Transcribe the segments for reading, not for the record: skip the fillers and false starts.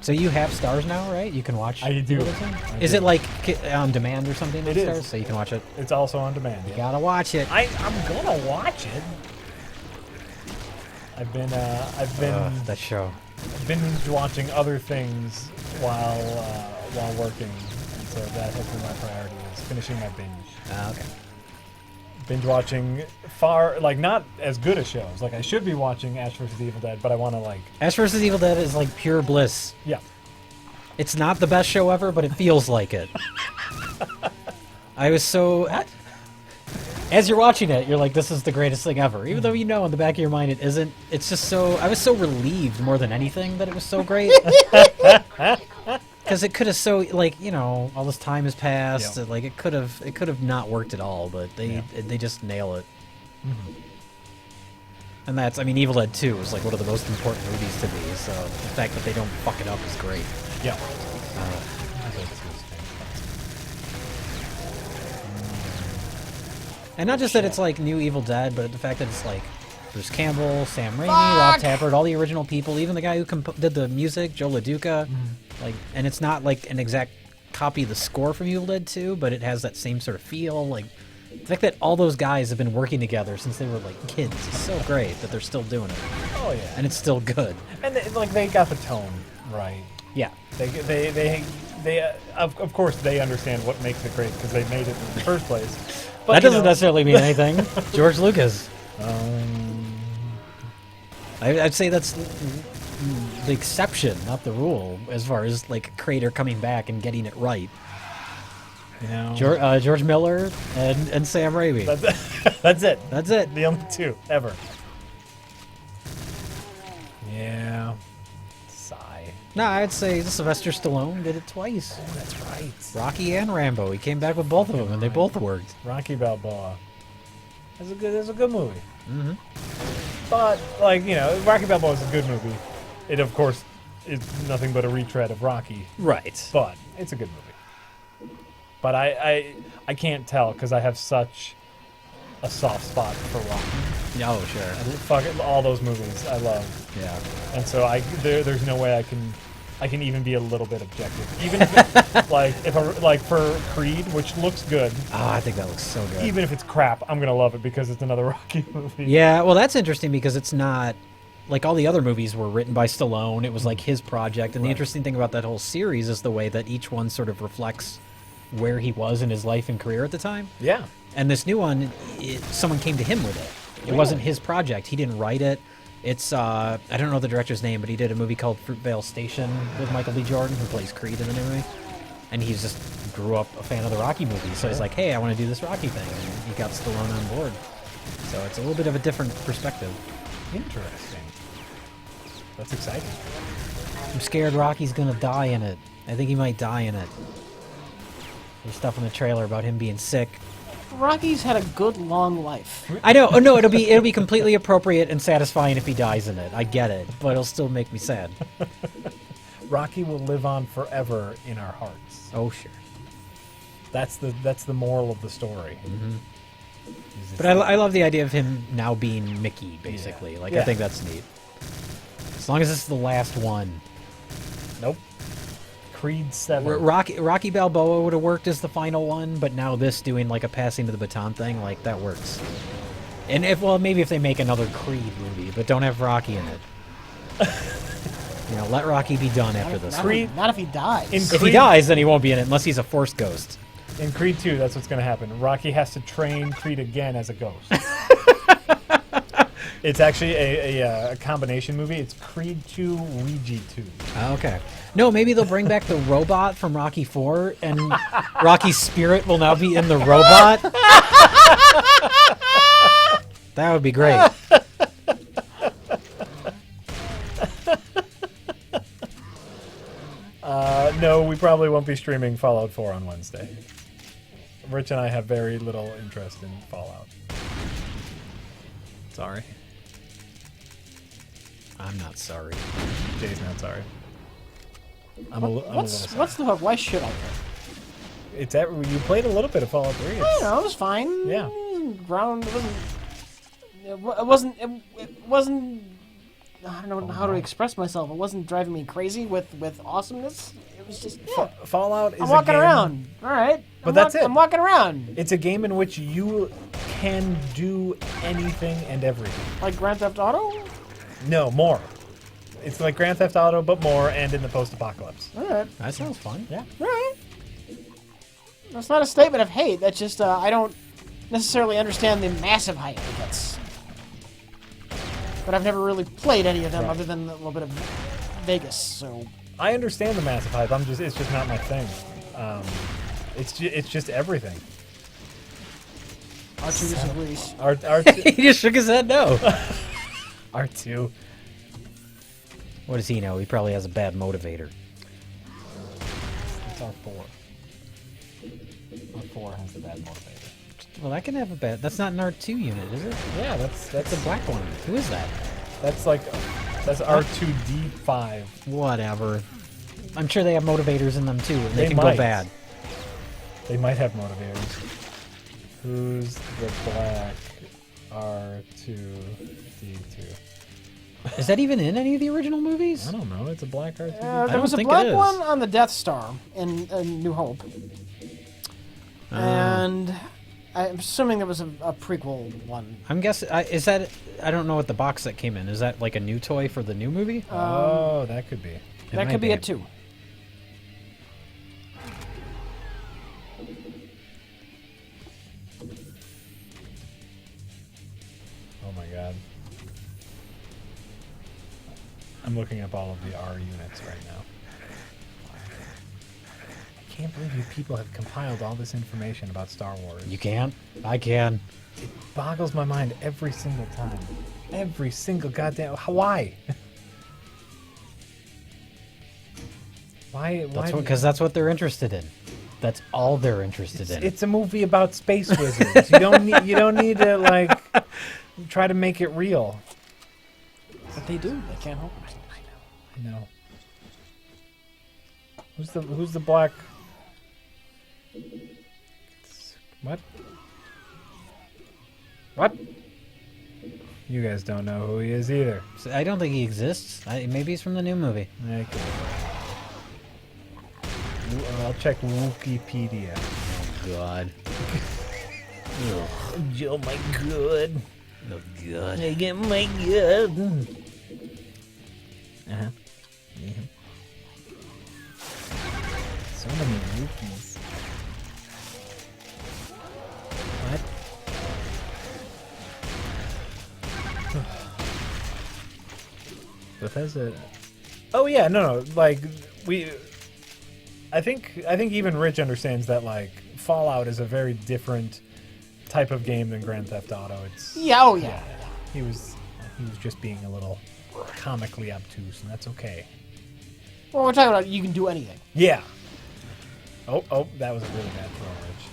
So you have Stars now, right? You can watch. I do. Is it like on demand or something? It on is. Stars, so you can watch it. It's also on demand. You Yeah. gotta watch it. I'm gonna watch it. I've been That show. binge watching other things while working, and so that has been my priority, is finishing my binge. Okay. Binge watching not as good as shows. Like, I should be watching Ash vs. Evil Dead, but I want to Ash vs. Evil Dead is like pure bliss. yeah. It's not the best show ever, but it feels like it. I was so... As you're watching it, you're like, this is the greatest thing ever. Even though you know in the back of your mind it isn't. It's just so... I was so relieved more than anything that it was so great. Because it could have so... Like, you know, all this time has passed. Yep. Like, it could have not worked at all, but they just nail it. Mm-hmm. And that's... I mean, Evil Dead 2 is like one of the most important movies to me, so the fact that they don't fuck it up is great. Yeah. And not just that it's like new Evil Dead, but the fact that it's like Bruce Campbell, Sam Raimi, Rob Tappert, all the original people, even the guy who did the music, Joe LaDuca. Like, and it's not like an exact copy of the score from Evil Dead 2, but it has that same sort of feel. Like, the fact that all those guys have been working together since they were like kids is so great that they're still doing it. Oh yeah. And it's still good. And they got the tone right. Yeah. Of course they understand what makes it great because they made it in the first place. But, That doesn't necessarily mean anything. George Lucas. I'd say that's the exception, not the rule, as far as like a creator coming back and getting it right. You know, George Miller and Sam Raimi. that's it. That's it. The only two ever. Yeah. Sigh. No, I'd say Sylvester Stallone did it twice. Oh, that's right. Rocky and Rambo. He came back with both of them, and they both worked. Rocky Balboa. That's a good movie. Mm-hmm. But Rocky Balboa is a good movie. It of course is nothing but a retread of Rocky. Right. But it's a good movie. But I can't tell because I have such a soft spot for Rocky. Oh, sure. Fuck it, all those movies I love. Yeah. And so there's no way I can even be a little bit objective. Even if for Creed, which looks good. Oh, I think that looks so good. Even if it's crap, I'm gonna love it because it's another Rocky movie. Yeah, well, that's interesting because it's not like all the other movies were written by Stallone. It was like his project, and the interesting thing about that whole series is the way that each one sort of reflects where he was in his life and career at the time. Yeah. And this new one, someone came to him with it. It wasn't his project. He didn't write it. It's I don't know the director's name, but he did a movie called Fruitvale Station with Michael B. Jordan, who plays Creed in the movie. And he just grew up a fan of the Rocky movies, so he's like, hey, I want to do this Rocky thing. And he got Stallone on board. So it's a little bit of a different perspective. Interesting. That's exciting. I'm scared Rocky's gonna die in it. I think he might die in it. There's stuff in the trailer about him being sick. Rocky's had a good long life. I know. Oh no, it'll be completely appropriate and satisfying if he dies in it. I get it, but it'll still make me sad. Rocky will live on forever in our hearts. Oh sure. That's the moral of the story. Mm-hmm. But I love the idea of him now being Mickey, basically. Yeah. Like Yeah. I think that's neat. As long as it's the last one. Nope. Creed 7. Rocky Balboa would have worked as the final one, but now this doing like a passing to the baton thing, like that works. And maybe if they make another Creed movie, but don't have Rocky in it. Let Rocky be done after this. Not if he dies. If he dies, then he won't be in it unless he's a Force ghost. In Creed 2, that's what's going to happen. Rocky has to train Creed again as a ghost. It's actually a combination movie. It's Creed 2, Ouija 2. Okay. No, maybe they'll bring back the robot from Rocky 4, and Rocky's spirit will now be in the robot. That would be great. No, we probably won't be streaming Fallout 4 on Wednesday. Rich and I have very little interest in Fallout. Sorry. I'm not sorry. Jay's not sorry. I'm a little sorry. What's the hook? Why should I? You played a little bit of Fallout 3. I don't know. It was fine. Yeah. Ground. It wasn't. It wasn't I don't know how to express myself. It wasn't driving me crazy with awesomeness. It was just yeah. Fallout is I'm walking a game, around. All right. But that's it. I'm walking around. It's a game in which you can do anything and everything. Like Grand Theft Auto? No, more. It's like Grand Theft Auto, but more, and in the post-apocalypse. All right. That sounds fun. Yeah. All right. That's not a statement of hate. That's just I don't necessarily understand the massive hype it gets. But I've never really played any of them Right. other than a little bit of Vegas. So I understand the massive hype. It's just not my thing. It's just everything. R2 disagrees. R2, He just shook his head no. R2. What does he know? He probably has a bad motivator. It's R4. R4 has the bad motivator. Well, that can have a bad... That's not an R2 unit, is it? Yeah, that's That's a black one. Who is that? that's R2D5. Whatever. I'm sure they have motivators in them too, and they They can might. go bad. They might have motivators. Who's the black R2D2? Is that even in any of the original movies? I don't know. It's a black R2D2. I There don't was a think it black is. one on the Death Star in New Hope. And I'm assuming there was a prequel one. I'm guessing... is that... I don't know what the box that came in. Is that like a new toy for the new movie? Oh, that could be. It That might could be it too. Oh my god. I'm looking up all of the R units right now. I can't believe you people have compiled all this information about Star Wars. You can? I can. It boggles my mind every single time. Every single goddamn... Why? Why? That's because that's what they're interested in. That's all they're interested in. It's a movie about space wizards. You don't need to like try to make it real. But they do. They can't help it. I know. Who's the black? What? What? You guys don't know who he is either. So I don't think he exists. Maybe he's from the new movie. Okay. I'll check Wikipedia. Oh, God. Oh my god. Oh, God. I get my god. Uh-huh. Yeah. So many wikis. What? Bethesda. Oh yeah, no, like I think even Rich understands that like Fallout is a very different type of game than Grand Theft Auto. It's Yeah. Oh yeah. he was just being a little comically obtuse, and that's okay. Well, we're talking about you can do anything. Yeah. Oh, that was a really bad throw, Rich.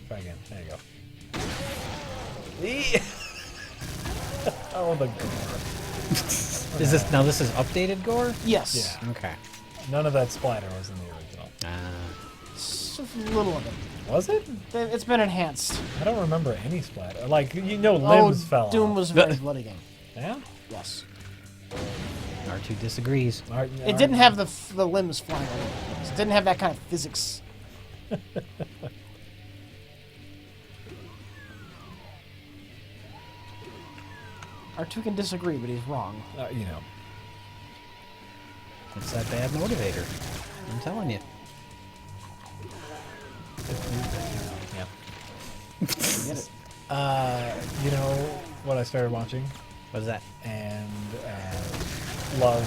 Try again. There you go. Oh, the gore. Is this now? This is updated gore. Yes. Yeah. Okay. None of that splatter was in the original. Just a little of it. Was it? It's been enhanced. I don't remember any splatter. Like, limbs fell Doom off. was a very bloody game. Yeah? Yes. R2 disagrees. It didn't have the limbs flying all over the place. It didn't have that kind of physics. R2 can disagree, but he's wrong. It's that bad motivator. I'm telling you. Yeah. Get it. You know what I started watching What is that? and love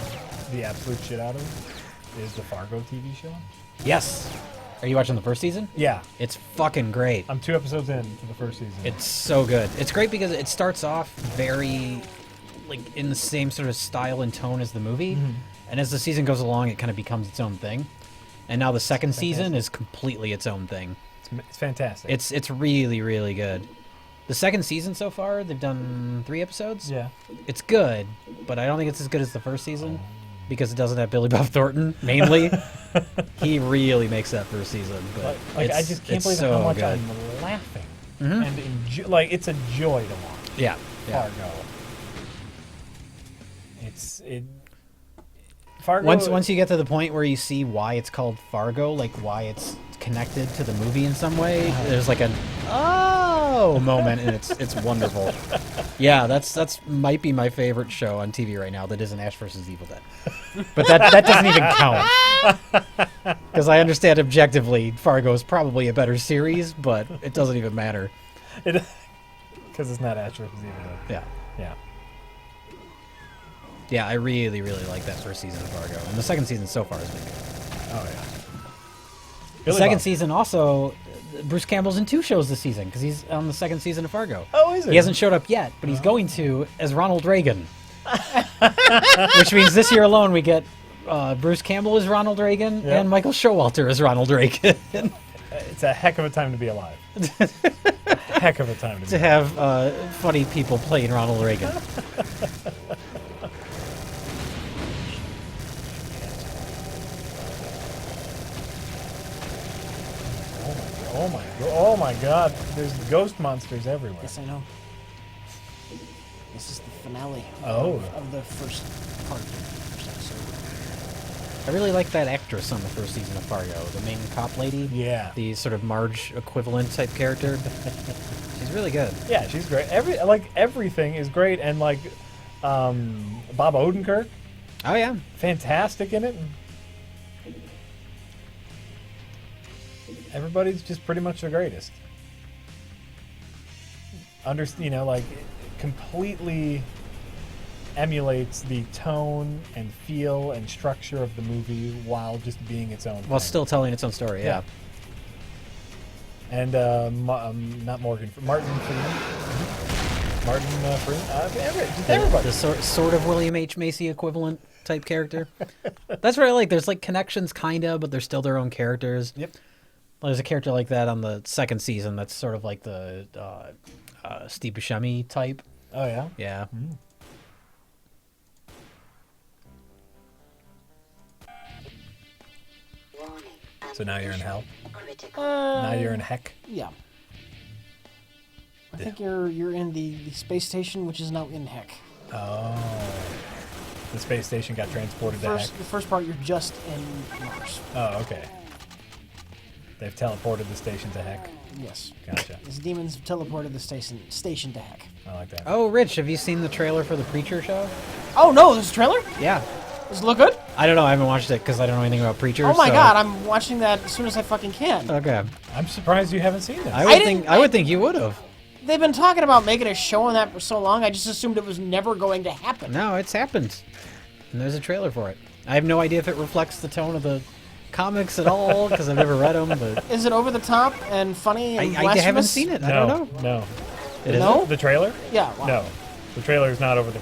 the absolute shit out of is the Fargo TV show. Yes. Are you watching the first season? Yeah. It's fucking great. I'm 2 episodes in to the first season. It's so good. It's great because it starts off very, like, in the same sort of style and tone as the movie. And as the season goes along, it kind of becomes its own thing. And now the second season is completely its own thing. It's fantastic. It's really, really good. The second season so far, they've done 3 episodes. yeah. It's good, but I don't think it's as good as the first season because it doesn't have Billy Bob Thornton, mainly. He really makes that first season. But Like I it's- just can't it's believe so how much good. I'm laughing. And like it's a joy to watch. Yeah. Yeah. Fargo. Fargo. Once you get to the point where you see why it's called Fargo, like why it's connected to the movie in some way, there's like an oh moment, and it's wonderful. Yeah, that's might be my favorite show on TV right now. That isn't Ash versus Evil Dead, but that doesn't even count because I understand objectively Fargo is probably a better series, but it doesn't even matter. Because it's not Ash versus Evil Dead. Yeah. Yeah. Yeah, I really, really like that first season of Fargo, and the second season so far has been good. Oh yeah. The Billy second Bob. season also, Bruce Campbell's in 2 shows this season because he's on the second season of Fargo. Oh, is it? He hasn't showed up yet, but he's going to as Ronald Reagan, which means this year alone we get Bruce Campbell as Ronald Reagan Yeah. and Michael Showalter as Ronald Reagan. It's a heck of a time to be alive. A heck of a time to to be. have funny people playing Ronald Reagan. Oh my God! There's ghost monsters everywhere. Yes, I know. This is the finale Oh. of the first part of the first episode. I really like that actress on the first season of Fargo, the main cop lady. Yeah. The sort of Marge equivalent type character. She's really good. Yeah, she's great. Everything is great, and Bob Odenkirk, Oh yeah. fantastic in it. Everybody's just pretty much the greatest. Completely emulates the tone and feel and structure of the movie while just being its own. While thing. still telling its own story, yeah. And not Morgan, Martin Freeman. Martin Freeman. Just everybody. The sort of William H. Macy equivalent type character. That's what I like. There's like connections, kinda, but they're still their own characters. Yep. There's a character like that on the second season. That's sort of like the Steve Buscemi type. Oh yeah. Yeah. So now you're in hell. Uh, Now you're in heck. Yeah. I think you're in the space station, which is now in heck. Oh. The space station got transported to heck. The first part, you're just in Mars. Oh, okay. They've teleported the station to heck. Yes. Gotcha. These demons teleported the station to heck. I like that. Oh, Rich, have you seen the trailer for the Preacher show? Oh no, this is a trailer? Yeah. Does it look good? I don't know. I haven't watched it because I don't know anything about Preacher. Oh my so- god, I'm watching that as soon as I fucking can. Okay. I'm surprised you haven't seen this. I would think you would have. They've been talking about making a show on that for so long, I just assumed it was never going to happen. No, it's happened. And there's a trailer for it. I have no idea if it reflects the tone of the comics at all because I've never read them, but Is it over the top and funny and I blasphemous? haven't seen it. I don't know. No. It No? isn't? The trailer? Yeah, wow. No. The trailer is not over the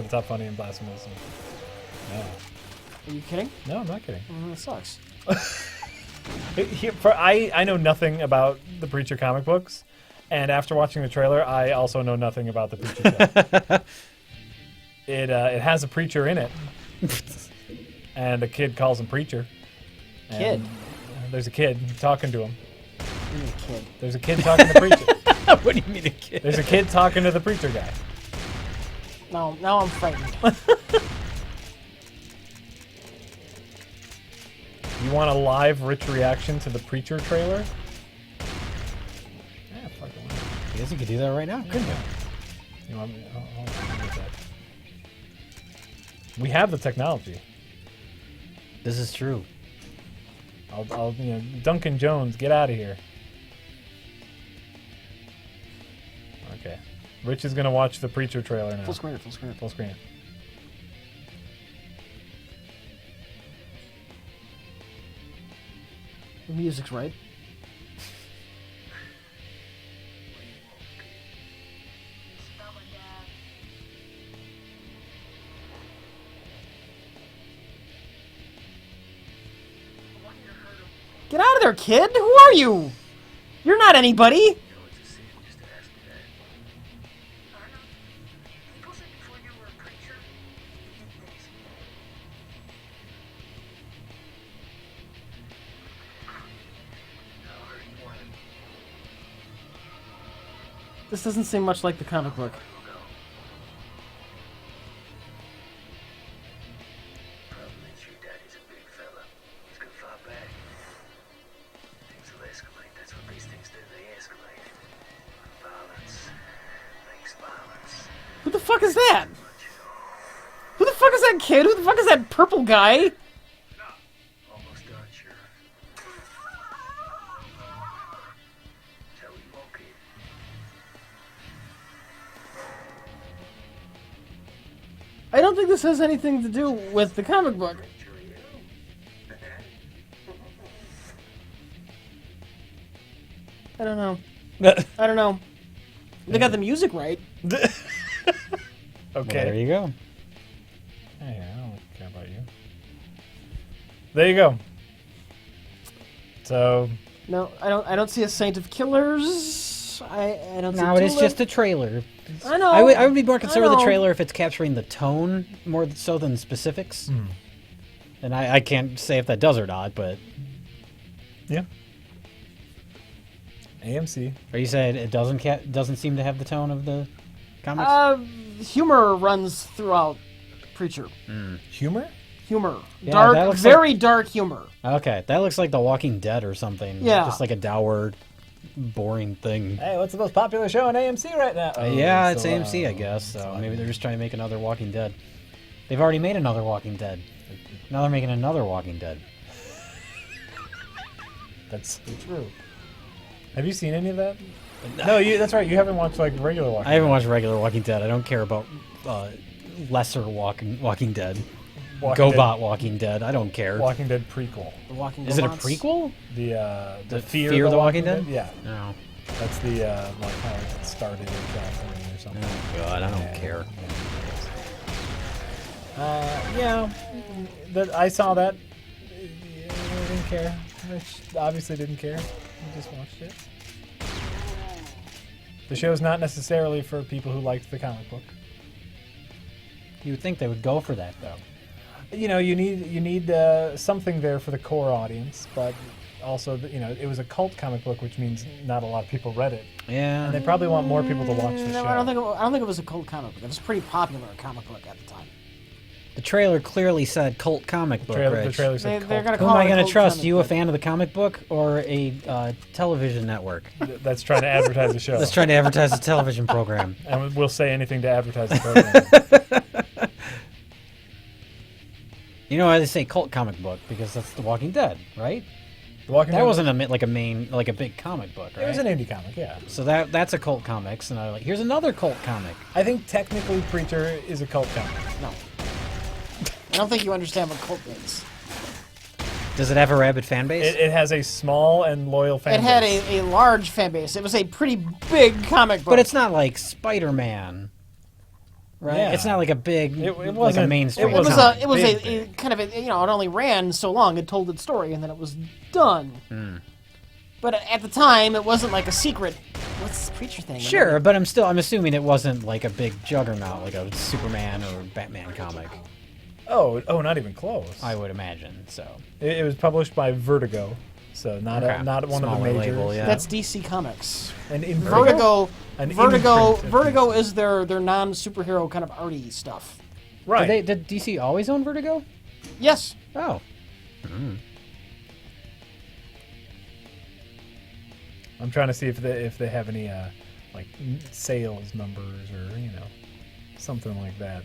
top funny and blasphemous. No. Are you kidding? No, I'm not kidding. That sucks. I know nothing about the Preacher comic books, and after watching the trailer, I also know nothing about the Preacher show. It has a preacher in it, and a kid calls him Preacher. Kid? And there's a kid talking to him. You mean a kid. There's a kid talking to Preacher. What do you mean a kid? There's a kid talking to the Preacher guy. No, now I'm frightened. You want a live Rich reaction to the Preacher trailer? Yeah, fuck it. I guess you could do that right now, couldn't you? You want me? I'll get that. We have the technology. This is true. I'll Duncan Jones, get out of here. Okay. Rich is gonna watch the Preacher trailer now. Full screen it, full screen it. Full screen it. The music's right. Get out of there, kid! Who are you? You're not anybody! This doesn't seem much like the comic book. fuck is that? Who the fuck is that kid? Who the fuck is that purple guy? Almost done, Sheriff. Tell him okay. I don't think this has anything to do with the comic book. I don't know. I don't know. They got the music right. Well, there Okay. you go. Hey, I don't care about you. There you go. So, No, I don't see a Saint of Killers. I don't see No, it is Tulip. just a trailer. I know. I would be more concerned with the know. trailer if it's capturing the tone more so than specifics. And I can't say if that does or not, but yeah. AMC. are you saying it doesn't seem to have the tone of the comics? Humor runs throughout Preacher. Humor? Humor. Yeah, Dark, that looks very dark humor. Okay, that looks like The Walking Dead or something. Yeah. Just like a dour, boring thing. Hey, what's the most popular show on AMC right now? Yeah, it's AMC, I guess. So maybe they're just trying to make another Walking Dead. They've already made another Walking Dead. Now they're making another Walking Dead. That's true. Have you seen any of that? No, that's right. You haven't watched like regular Walking I haven't Dead. watched regular Walking Dead. I don't care about lesser Walking Dead. Walking GoBot Walking Dead. I don't care. Walking Dead prequel. The Walking Is it a Robots. prequel? The Fear the Walking Dead? Yeah, No. that's the like how it started in California or something. Oh God, I don't care. Yeah, I saw that. I didn't care. Rich obviously didn't care. He just watched it. The show's not necessarily for people who liked the comic book. You would think they would go for that though. You know, you need something there for the core audience, but also, it was a cult comic book, which means not a lot of people read it, Yeah. and they probably want more people to watch the No, show. I don't think it was a cult comic book. It was a pretty popular comic book at the time. The trailer clearly said cult comic book. the Rich. trailer said They're gonna Who call am I it a going to cult trust? comic You, a book. fan of the comic book, or a television network that's trying to advertise the show. that's trying to advertise a television program? And we'll say anything to advertise the program. You know why they say cult comic book? Because that's The Walking Dead, right? The Walking That Dead wasn't a big comic book, right? It was an indie comic, yeah. So that's a cult comics, and I'm like, here's another cult comic. I think technically Preacher is a cult comic. No. I don't think you understand what cult is. Does it have a rabid fan base? It has a small and loyal fan It had base. a large fan base. It was a pretty big comic book. But it's not like Spider-Man, right? Yeah. It's not like a big, It like a wasn't- mainstream. it It was wasn't a, it was big, a kind of a, it only ran so long. It told its story and then it was done. Hmm. But at the time, it wasn't like a secret. What's this Preacher thing? Sure, but I'm assuming it wasn't like a big juggernaut, like a Superman or Batman comic. Oh, not even close. I would imagine. So It was published by Vertigo, so not Okay. not one of the Smaller majors. label, yeah. That's DC Comics. And in Vertigo. An Vertigo. imprint of Vertigo DC. is their non-superhero kind of arty stuff. Right. did DC always own Vertigo? Yes. Oh, I'm trying to see if they have any like sales numbers or something like that.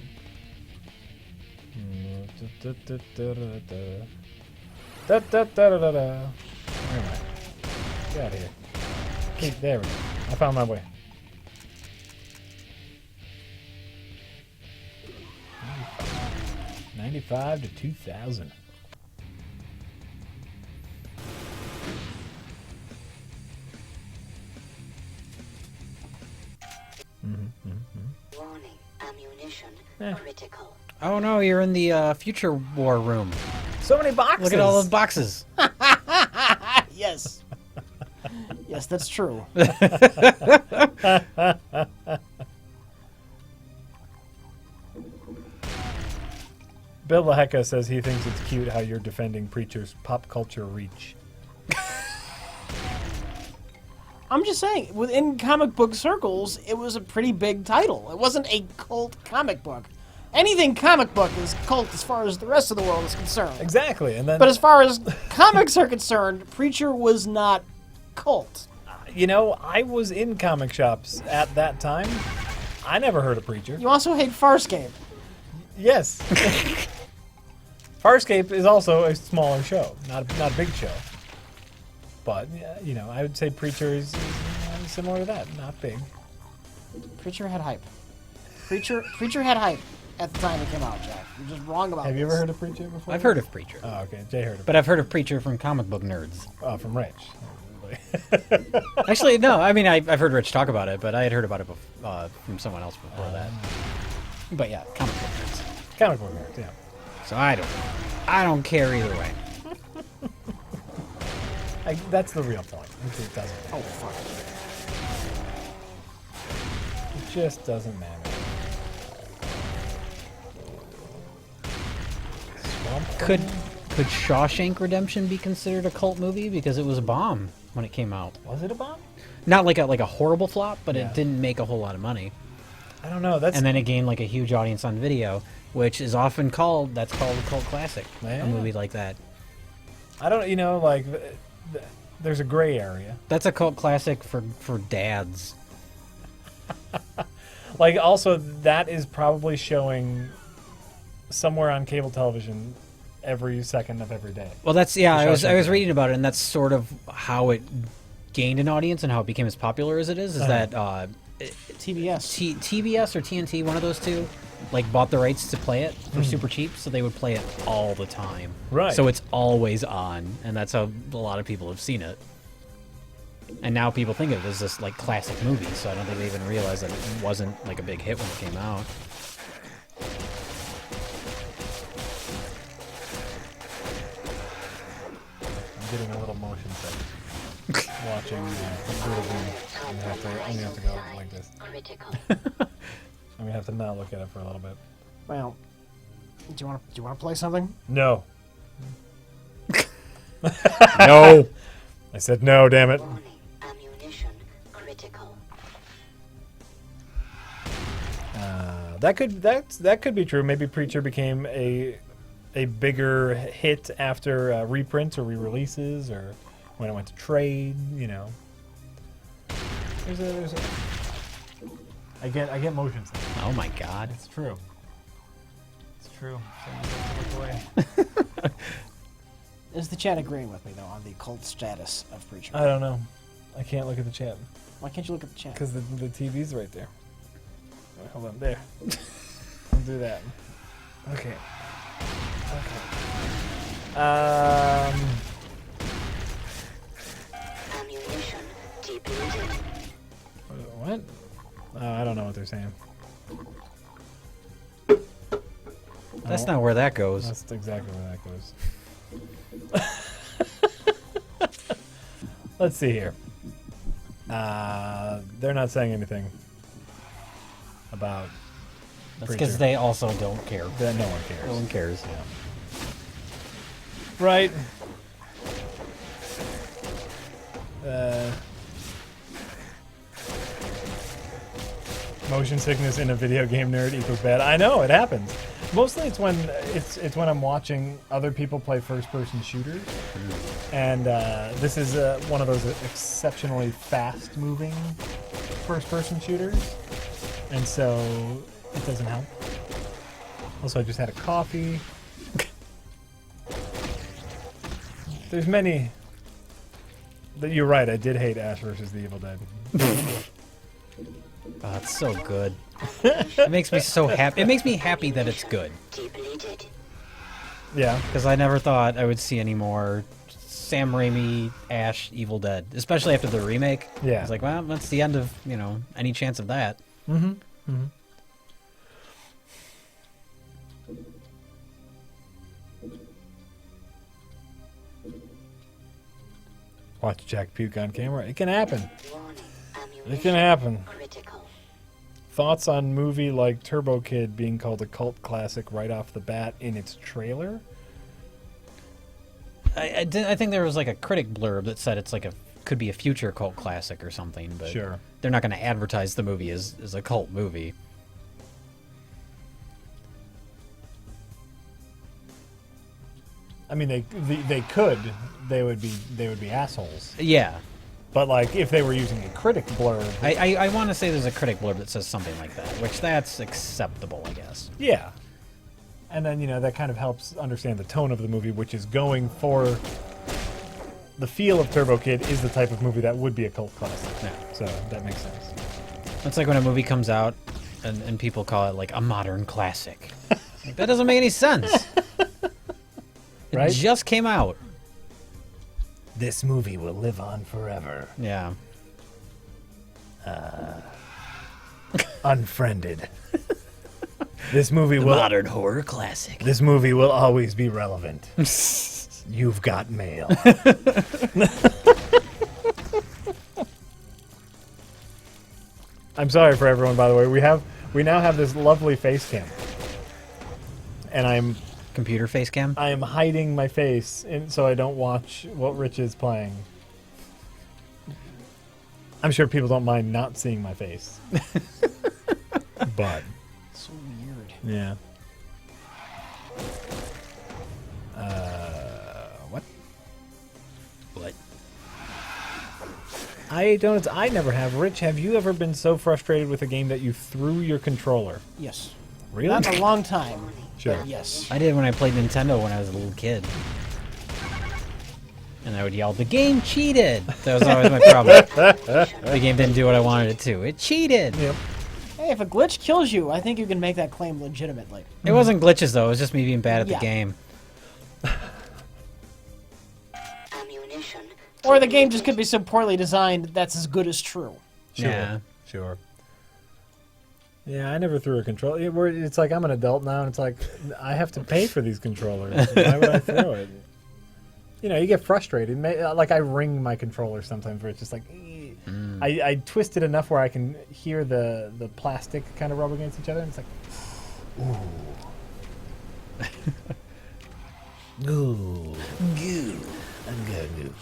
Where am I? Get out of here. Okay, there we go. I found my way. 95 to 2000. Warning, ammunition critical. oh no, you're in the Future War room. So many boxes. Look at all those boxes. Yes. Yes, that's true. Bill Laheka says he thinks it's cute how you're defending Preacher's pop culture reach. I'm just saying, within comic book circles, it was a pretty big title. It wasn't a cult comic book. Anything comic book is cult as far as the rest of the world is concerned. Exactly, and then But as far as comics are concerned, Preacher was not cult. I was in comic shops at that time. I never heard of Preacher. You also hate Farscape. Yes. Farscape is also a smaller show, not a big show. But you know, I would say Preacher is similar to that, not big. Preacher had hype. Preacher had hype at the time it came out, Jack. You're just wrong about Have this. you ever heard of Preacher before? I've heard of Preacher, Oh, okay. Jay heard of it. but I've heard of Preacher from comic book nerds. Oh, from Rich. Actually, no. I mean, I've heard Rich talk about it, but I had heard about it from someone else before that. But yeah, comic book nerds. Comic book nerds, yeah. So I don't care either way. That's the real point. It doesn't. Oh, fuck. It just doesn't matter. Swamp Could Thing? could Shawshank Redemption be considered a cult movie because it was a bomb when it came out? Was it a bomb? Not like a horrible flop, but Yeah. it didn't make a whole lot of money. I don't know. That's And then it gained like a huge audience on video, which is often called a cult classic. Yeah. A movie like that. I don't. You know, like there's a gray area. That's a cult classic for dads. Like also that is probably showing somewhere on cable television every second of every day. Well, that's yeah. The I was Shawshank reading about it, and that's sort of how it gained an audience and how it became as popular as it is. Is Uh-huh. that TBS. TBS or TNT, one of those two, like bought the rights to play it for super cheap, so they would play it all the time. Right. So it's always on, and that's how a lot of people have seen it. And now people think of it as this like classic movie, so I don't think they even realize that it wasn't like a big hit when it came out. I'm getting a little motion sick watching I'm gonna have to go like this. Critical. I'm gonna have to not look at it for a little bit. Well, do you want to play something? No. No. I said no, damn it. Warning. Ammunition critical. That could be true. Maybe Preacher became a bigger hit after reprints or re-releases, or when it went to trade. You know, there's a. I get motion sick. Oh my God. It's true. It's true. So you have to look away. Is the chat agreeing with me, though, on the cult status of Preacher? I don't know. I can't look at the chat Why can't you look at the chat? because the TV's right there. Wait, hold on, there. Don't do that. Okay. Ammunition depleted. What? Oh, I don't know what they're saying. That's not where that goes. That's exactly where that goes. Let's see here. They're not saying anything about That's Preacher. because they also don't care. that. No one No one cares. cares. Right. Motion sickness in a video game nerd equals bad. I know it happens. Mostly it's when I'm watching other people play first-person shooters, and this is one of those exceptionally fast-moving first-person shooters, and so it doesn't help. Also, I just had a coffee. There's many. You're right. I did hate Ash versus the Evil Dead. Oh, it's so good. It makes me so happy. It makes me happy that it's good. Depleted. Yeah. Because I never thought I would see any more Sam Raimi, Ash, Evil Dead, especially after the remake. Yeah. I was like, well, that's the end of, any chance of that. Watch Jack puke on camera. It can happen. Warning. It Ammunition can happen. critical. Thoughts on movie like Turbo Kid being called a cult classic right off the bat in its trailer? I think there was like a critic blurb that said it's like could be a future cult classic or something, but Sure. they're not going to advertise the movie as a cult movie. I mean, they could. They would be assholes. Yeah. But like, if they were using a critic blurb, I want to say there's a critic blurb that says something like that, which that's acceptable, I guess. yeah. And then, that kind of helps understand the tone of the movie, which is going for the feel of Turbo Kid is the type of movie that would be a cult classic. Yeah. So that makes sense. It's like when a movie comes out and people call it like a modern classic. Like, that doesn't make any sense. It Right? just came out. This movie will live on forever. Yeah. Unfriended. This movie will Modern horror classic. This movie will always be relevant. You've got mail. I'm sorry for everyone, by the way. We now have this lovely face cam, and I'm Computer face cam. hiding my face so I don't watch what Rich is playing. I'm sure people don't mind not seeing my face, but So weird. yeah. What? What? I never have. Rich, have you ever been so frustrated with a game that you threw your controller? Yes. Really? Not in a long time. Sure. But yes. I did when I played Nintendo when I was a little kid. And I would yell, "The game cheated!" That was always my problem. The game didn't do what I wanted it to. It cheated! Yep. Hey, if a glitch kills you, I think you can make that claim legitimately. It wasn't glitches, though. It was just me being bad at Yeah. the game. Ammunition. Or the game just could be so poorly designed that's as good as true. Sure. Yeah. Sure. Yeah, I never threw a controller. It's like I'm an adult now, and it's like I have to pay for these controllers. Why would I throw it? You get frustrated. Like I ring my controller sometimes, where it's just like I twist it enough where I can hear the plastic kind of rub against each other, and it's like, ooh, goo, goo, goo.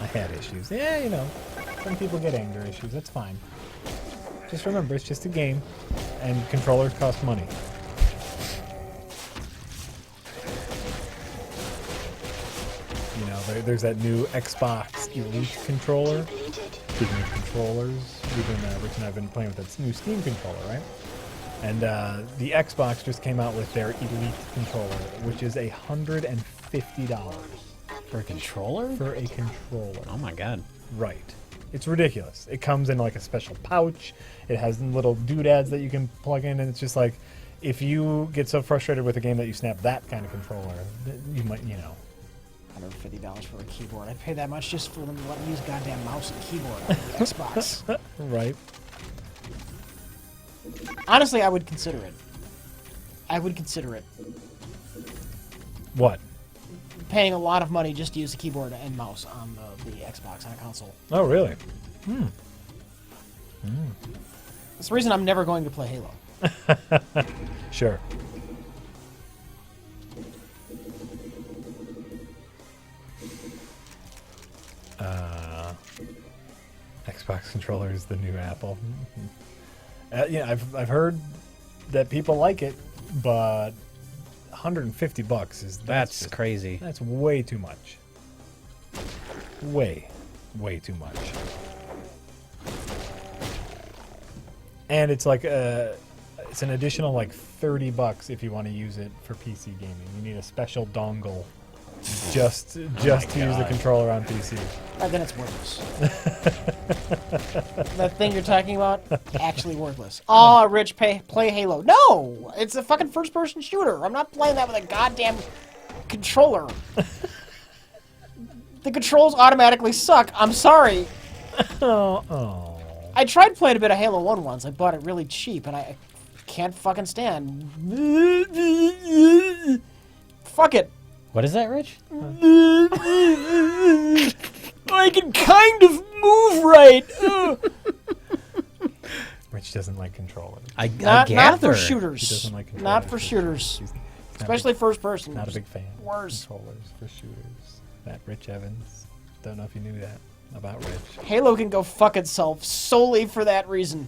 I had issues. Yeah, some people get anger issues. That's fine. Just remember, it's just a game, and controllers cost money. There's that new Xbox Elite controller. Speaking of controllers, Rich and I have been playing with that new Steam controller, right? And the Xbox just came out with their Elite controller, which is $150 For a controller? for a controller. Oh my god. Right. It's ridiculous. It comes in like a special pouch. It has little doodads that you can plug in, and it's just like, if you get so frustrated with a game that you snap that kind of controller, you might, $150 for a keyboard. I'd pay that much just for them to let me use goddamn mouse and keyboard on the Xbox. Right. Honestly, I would consider it. I would consider it. What? Paying a lot of money just to use the keyboard and mouse on the Xbox on a console. Oh, really? That's the reason I'm never going to play Halo. Sure. Xbox controller is the new Apple. I've heard that people like it, but $150 is That's just- crazy. That's way too much. Way too much. And it's like it's an additional like $30 if you want to use it for PC gaming. You need a special dongle just to use the controller on PC. And then it's worthless. That thing you're talking about, actually worthless. Oh, Rich, play Halo. No! It's a fucking first-person shooter. I'm not playing that with a goddamn controller. The controls automatically suck. I'm sorry. Oh. I tried playing a bit of Halo 1 once. I bought it really cheap, and I can't fucking stand. Fuck it. What is that, Rich? I can kind of move right. Rich doesn't like controllers. I Not gather. for shooters. He doesn't like Not for controllers. shooters. He's not Especially first person. not a big fan. Worse. Of controllers for shooters. That Rich Evans. Don't know if you knew that about Rich. Halo can go fuck itself solely for that reason.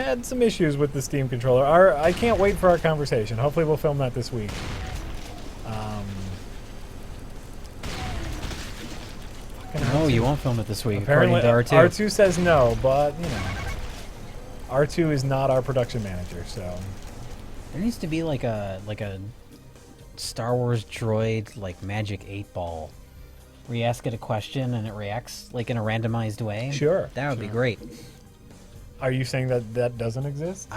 had some issues with the Steam controller. I can't wait for our conversation. Hopefully we'll film that this week. No, you won't film it this week. Apparently, according to R2. R2 says no, but, you know. R2 is not our production manager, so... There needs to be like a Star Wars droid like Magic 8-Ball, where you ask it a question and it reacts like in a randomized way. Sure. That would be great. Are you saying that that doesn't exist?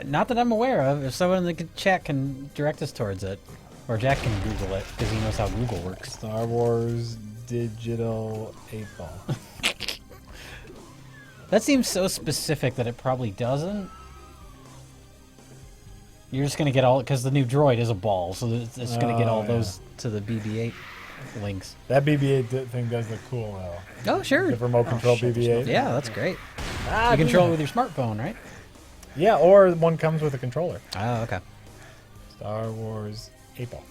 Not that I'm aware of. If someone in the chat can direct us towards it, or Jack can Google it because he knows how Google works. Star Wars Digital 8-Ball. That seems so specific that it probably doesn't. You're just gonna get all because the new droid is a ball, so it's gonna get all those to the BB-8 links. That BB-8 thing does look cool, though. Oh sure. The remote control BB-8. Yeah, that's great. Ah, You control it with your smartphone, right? Yeah, or one comes with a controller. Oh, okay. Star Wars 8-Ball.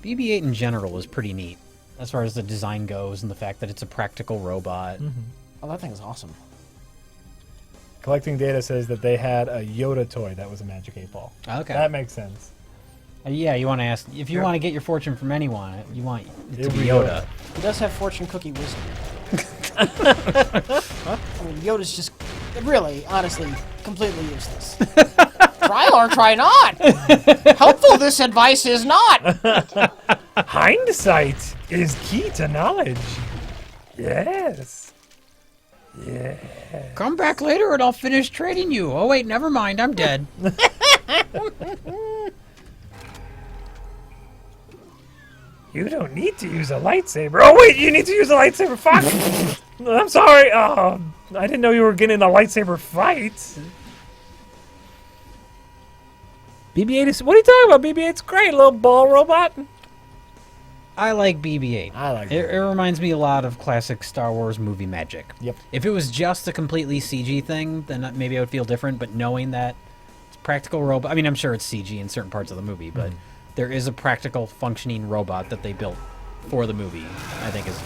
BB-8 in general is pretty neat, as far as the design goes and the fact that it's a practical robot. Oh, that thing is awesome. Collecting Data says that they had a Yoda toy that was a Magic 8-Ball. Okay. That makes sense. Yeah, you want to ask if you want to get your fortune from anyone, you want it to It'll be be Yoda. He does have fortune cookie wisdom. I mean, Yoda's just really, honestly, completely useless. Try or try not. Helpful this advice is not. Hindsight is key to knowledge. Yes. Yeah. Come back later and I'll finish trading you. Oh wait, never mind, I'm dead. You don't need to use a lightsaber. Oh wait, you need to use a lightsaber. Fuck. I'm sorry. Oh, I didn't know you were getting in a lightsaber fight. BB-8 is. What are you talking about? BB-8's great, little ball robot. I like BB-8. I like it. It reminds me a lot of classic Star Wars movie magic. Yep. If it was just a completely CG thing, then maybe I would feel different. But knowing that it's practical robot, I mean, I'm sure it's CG in certain parts of the movie, but there is a practical functioning robot that they built for the movie. I think is.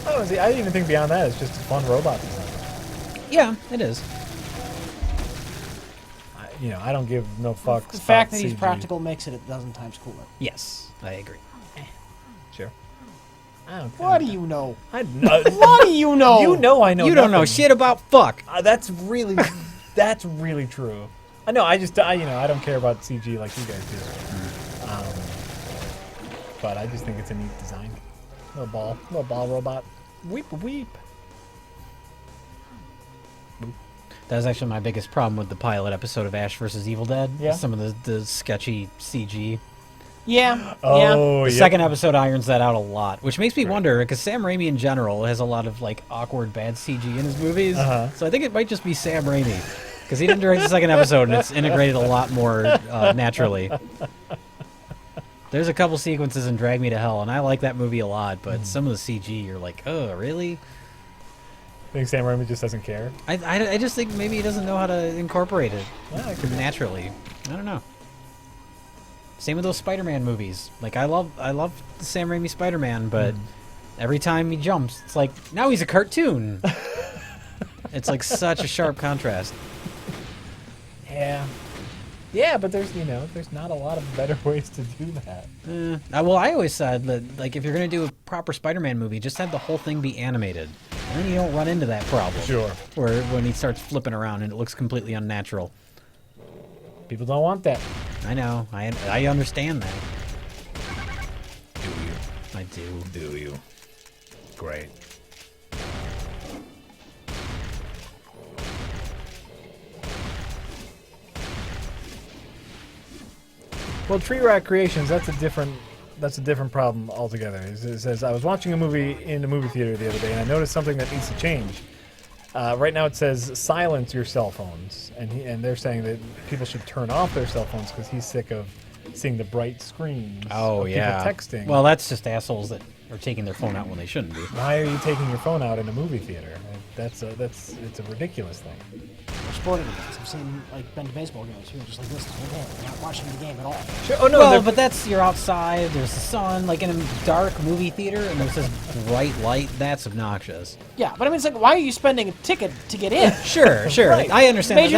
Oh, see, I didn't even think beyond that. It's just a fun robot design. Yeah, it is. I don't give no fucks. The fact about that he's CG. practical makes it a dozen times cooler. Yes, I agree. Sure. I don't. What do you know? I know. What do you know? You know I know. You don't know nothing. shit about fuck. That's really true. I know. I don't care about CG like you guys do. But I just think it's a neat design. Little ball robot. Weep weep. That was actually my biggest problem with the pilot episode of Ash vs. Evil Dead. Yeah. Some of the sketchy CG. Yeah. Oh, The yeah. second episode irons that out a lot, which makes me wonder, because Sam Raimi in general has a lot of like awkward bad CG in his movies. So I think it might just be Sam Raimi, because he didn't direct the second episode and it's integrated a lot more naturally. There's a couple sequences in Drag Me to Hell, and I like that movie a lot, but some of the CG, you're like, oh, really? I think Sam Raimi just doesn't care. I just think maybe he doesn't know how to incorporate it Yeah, it could be. naturally. I don't know. Same with those Spider-Man movies. Like I love the Sam Raimi Spider-Man, but every time he jumps, it's like now he's a cartoon. It's like such a sharp contrast. Yeah. Yeah, but there's not a lot of better ways to do that. Well, I always said that like if you're gonna do a proper Spider-Man movie, just have the whole thing be animated, and then you don't run into that problem. Sure. Where when he starts flipping around and it looks completely unnatural. People don't want that. I know. I understand that. Do you? I do. Do you? Great. Well, Tree Rat Creations, that's a different problem altogether. It says, I was watching a movie in the movie theater the other day, and I noticed something that needs to change. Right now it says silence your cell phones, and they're saying that people should turn off their cell phones because he's sick of seeing the bright screens Oh of yeah. people texting. Well, that's just assholes that are taking their phone out when they shouldn't be. Why are you taking your phone out in a movie theater? It's a ridiculous thing. or sporting events. I've seen like been to baseball games. People are just like listening to the game, they're not watching the game at all. Sure. Oh no, Well, they're- but that's you're outside. There's the sun, like in a dark movie theater, and there's this bright light. That's obnoxious. Yeah, but I mean, it's like, why are you spending a ticket to get in? Sure, sure. Right. I understand.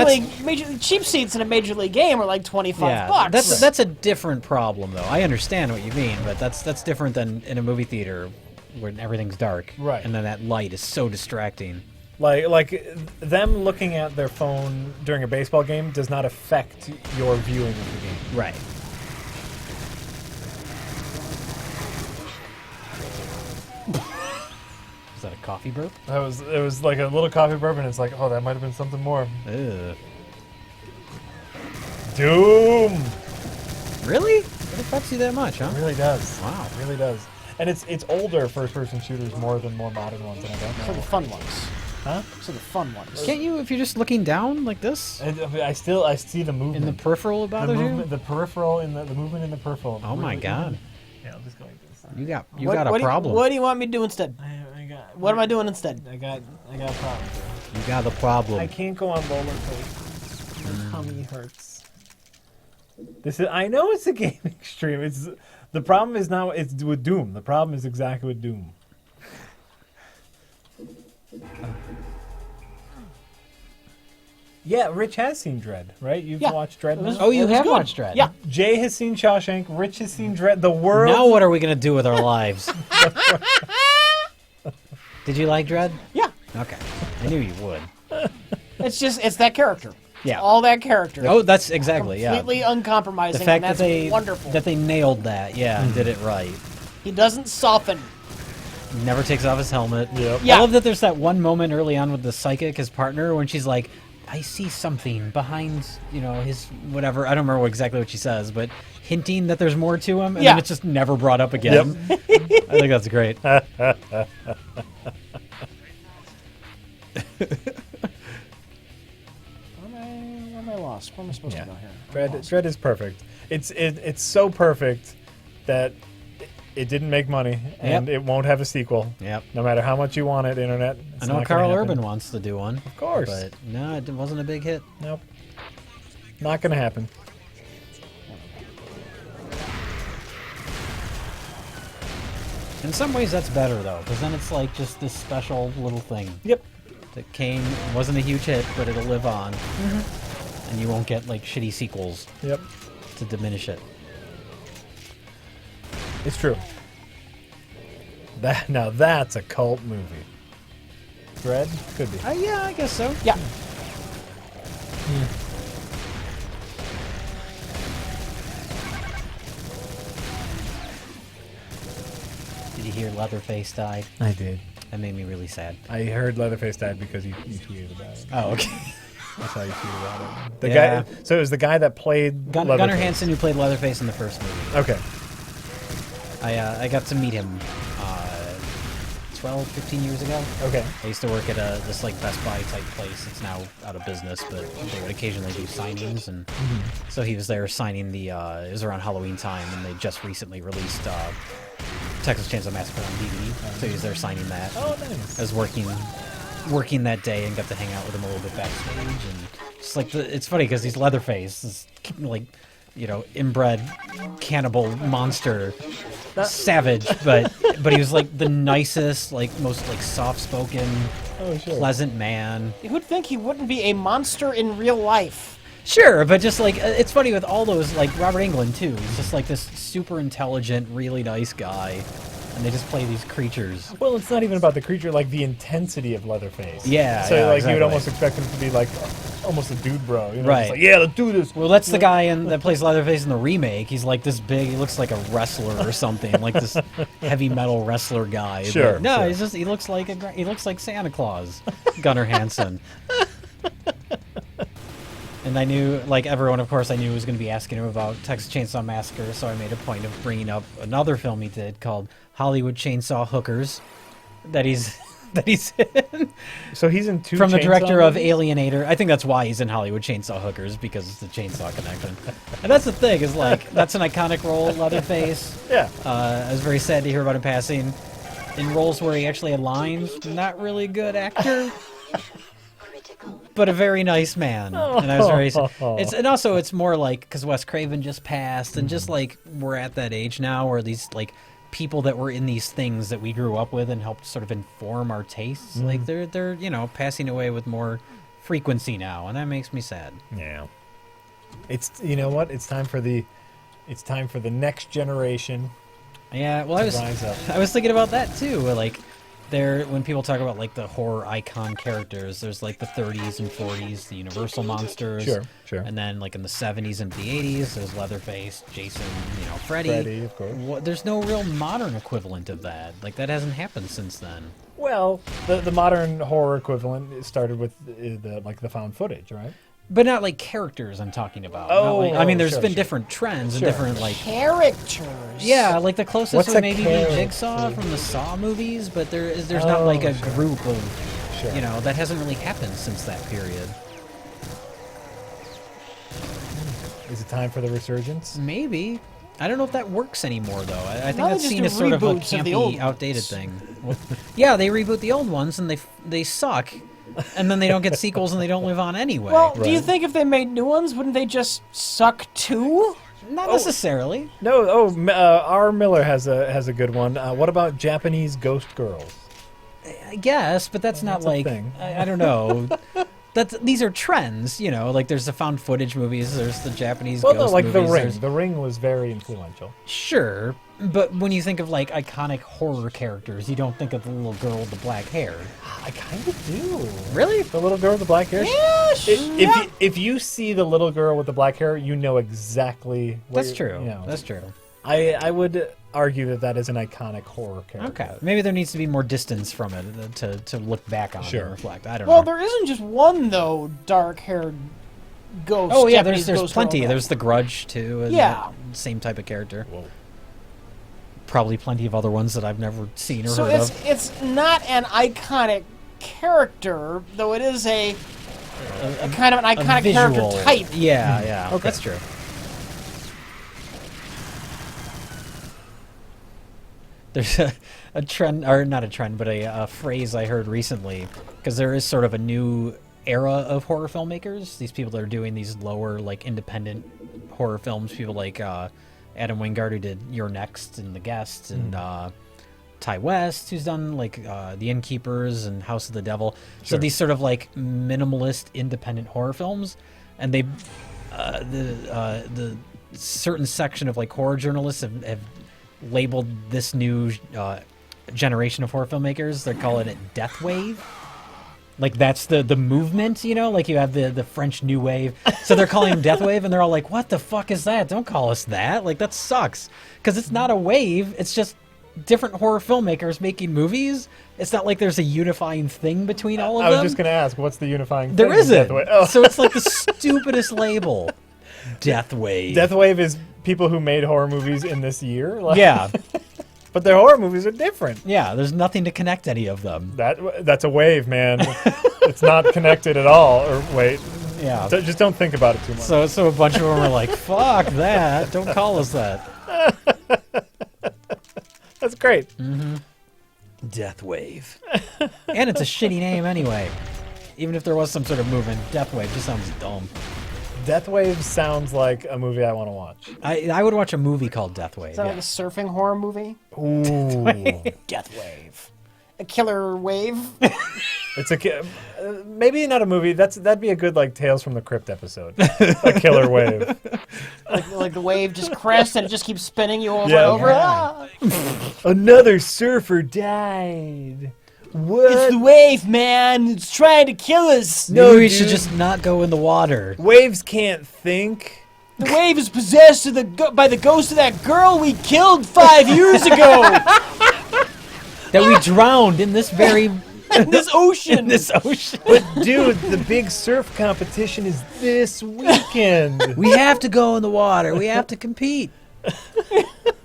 Major League cheap seats in a Major League game are like $25. That's a different problem, though. I understand what you mean, but that's different than in a movie theater when everything's dark, Right. And then that light is so distracting. like them looking at their phone during a baseball game does not affect your viewing of the game. Right. Is that a coffee burp? It was like a little coffee burp, and it's like, oh, that might have been something more. Ugh. Doom. Really? It affects you that much, huh? It really does. Wow. It really does. And it's older first-person shooters more than more modern ones, and I don't So the know. fun ones. Huh? So the fun ones. Can't you, if you're just looking down like this? I see the movement. In the peripheral, it the bothers movement, you? the peripheral, in the movement in the peripheral. Oh my God. Yeah, I'll just go like this. You got What- a what do you- problem. what do you want me to do instead? I got. What am I doing instead? I got a problem. You got a problem. I can't go on roller coasters. My tummy hurts. I know it's a game extreme. The problem is now it's with Doom. The problem is exactly with Doom. Yeah, Rich has seen Dread, right? You've Yeah. watched Dread It was- now? Oh, you it was have good. watched Dredd. Yeah. Jay has seen Shawshank. Rich has seen Dread. The world. Now what are we gonna do with our lives? Did you like Dread? Yeah. Okay, I knew you would. It's that character. Yeah. All that character. Oh, that's exactly Completely yeah. uncompromising. The fact and that that's they wonderful. that they nailed that, yeah, and did it right. He doesn't soften. He never takes off his helmet. Yep. Yeah. I love that there's that one moment early on with the psychic, his partner, when she's like, I see something behind, his whatever. I don't remember exactly what she says, but hinting that there's more to him, and Yeah. then it's just never brought up again. I think that's great. Where am I lost? Where am I supposed Yeah. to go here? I'm lost. Dread is perfect. It's so perfect that it didn't make money, and Yep. it won't have a sequel. Yep. No matter how much you want it, internet. I know Carl Urban wants to do one. Of course. But no, it wasn't a big hit. Nope. Not gonna happen. In some ways, that's better, though, because then it's like just this special little thing Yep. that came, wasn't a huge hit, but it'll live on. And you won't get, like, shitty sequels Yep. to diminish it. It's true. Now that's a cult movie. Dread could be. Yeah, I guess so. Yeah. Did you hear Leatherface died? I did. That made me really sad. I heard Leatherface died because you tweeted about it. Oh, okay. That's how you tweeted about it. The Yeah. guy. So it was the guy that played Gunnar Leatherface. Hansen, who played Leatherface in the first movie. Okay. I got to meet him 12, 15 years ago. Okay. I used to work at this like Best Buy type place. It's now out of business, but they would occasionally do signings, and so he was there signing the. It was around Halloween time, and they just recently released Texas Chainsaw Massacre on DVD, so he was there signing that. Oh, nice. I was working that day and got to hang out with him a little bit backstage, and just like it's funny because he's Leatherface, this like inbred cannibal monster, savage, but he was like the nicest, like most like soft-spoken, Oh, sure. pleasant man. Who'd think he wouldn't be a monster in real life? Sure, but just like it's funny with all those, like Robert Englund too. He's just like this super intelligent, really nice guy, and they just play these creatures. Well, it's not even about the creature, like the intensity of Leatherface. Yeah, So yeah, like you exactly. would almost expect him to be like almost a dude bro. You know? Right. Just like, yeah, let's do this. Well, that's the guy that plays Leatherface in the remake. He's like this big. He looks like a wrestler or something, like this heavy metal wrestler guy. But Sure, no, sure. he looks like he looks like Santa Claus, Gunnar Hansen. And I knew, like everyone, of course, I knew was going to be asking him about Texas Chainsaw Massacre, so I made a point of bringing up another film he did called Hollywood Chainsaw Hookers, that he's in. So he's in two. From the Chainsaw director of movies? Alienator. I think that's why he's in Hollywood Chainsaw Hookers, because it's the chainsaw connection. And that's the thing, is like, that's an iconic role, Leatherface. Yeah. I was very sad to hear about him passing. In roles where he actually had lines, not really good actor. Critical. but a very nice man. And I was very. And also it's more like because Wes Craven just passed, and just like we're at that age now where these like people that were in these things that we grew up with and helped sort of inform our tastes, like they're passing away with more frequency now, and that makes me sad. Yeah. It's you know what? It's time for the next generation. Yeah, well, Rise up. I was thinking about that too. Like, when people talk about like the horror icon characters, there's like the 30s and 40s, the Universal monsters. Sure. And then like in the 70s and the 80s, there's Leatherface, Jason, Freddy. Freddy, of course. There's no real modern equivalent of that. Like that hasn't happened since then. Well, the modern horror equivalent started with the found footage, right? But not like characters I'm talking about. Oh, I mean, there's sure, been sure. different trends and Sure. different like. Characters. Yeah, like the closest What's would a maybe character? be Jigsaw from the Saw movies, but there's not like a sure. group of, Sure. that hasn't really happened since that period. Is it time for the resurgence? Maybe. I don't know if that works anymore, though. I think Now they that's just seen do as sort of a reboots of the old campy, outdated ones. thing. Well, yeah, they reboot the old ones and they suck, and then they don't get sequels and they don't live on anyway. Well, do you Right. think if they made new ones, wouldn't they just suck too? Not necessarily. No. R. Miller has a good one. What about Japanese ghost girls? I guess, but that's not That's a like thing. I don't know. These are trends, like there's the found footage movies, there's the Japanese Well, ghost no, like movies. The Ring. there's- The Ring was very influential. Sure, but when you think of like iconic horror characters, you don't think of the little girl with the black hair. I kind of do. Really? The little girl with the black hair. Yeah, If you see the little girl with the black hair, you know exactly. What That's true. You know. That's true. I would argue that is an iconic horror character. Okay, maybe there needs to be more distance from it to look back on Sure. and reflect. I don't Well, know. there isn't just one though dark-haired ghost. Oh yeah, Japanese there's ghost plenty. girl. There's the Grudge too. and Yeah. that same type of character. Whoa. Probably plenty of other ones that I've never seen or So heard it's of. it's not an iconic character, though it is a kind of an A iconic visual character type. Yeah, yeah. Okay. That's true. There's a trend, or not a trend, but a phrase I heard recently, because there is sort of a new era of horror filmmakers. These people that are doing these lower, like, independent horror films. People like Adam Wingard, who did You're Next and The Guest, and Ty West, who's done, like, The Innkeepers and House of the Devil. So Sure. these sort of, like, minimalist, independent horror films. And they, the certain section of, like, horror journalists have labeled this new generation of horror filmmakers. They're calling it Death Wave. Like that's the movement, like you have the French New Wave. So they're calling them Death Wave, and they're all like, "What the fuck is that? Don't call us that. Like that sucks." Because it's not a wave. It's just different horror filmmakers making movies. It's not like there's a unifying thing between all of I was them. just going to ask, what's the unifying There thing? with isn't. Death Wave? Oh. So it's like the stupidest label. Death Wave. Death Wave is people who made horror movies in this year. Like, Yeah. But their horror movies are different. Yeah, there's nothing to connect any of them. That's a wave, man. It's not connected at all. Or wait, Yeah. just don't think about it too much. So a bunch of them are like, "Fuck that! Don't call us that." That's great. Death Wave. And it's a shitty name anyway. Even if there was some sort of movement, Death Wave just sounds dumb. Death Wave sounds like a movie I want to watch. I would watch a movie called Death Wave. Is that like a surfing horror movie? Ooh. Death Wave. A killer wave? It's maybe not a movie. That'd be a good like Tales from the Crypt episode. A killer wave. like the wave just crests and it just keeps spinning you over Yeah. and over. Yeah. Ah! Another surfer died. What? It's the wave, man. It's trying to kill us. Maybe No, we should dude. just not go in the water. Waves can't think. The wave is possessed by the ghost of that girl we killed 5 years ago That we drowned in this very in this ocean. ocean. But dude, the big surf competition is this weekend. We have to go in the water. We have to compete.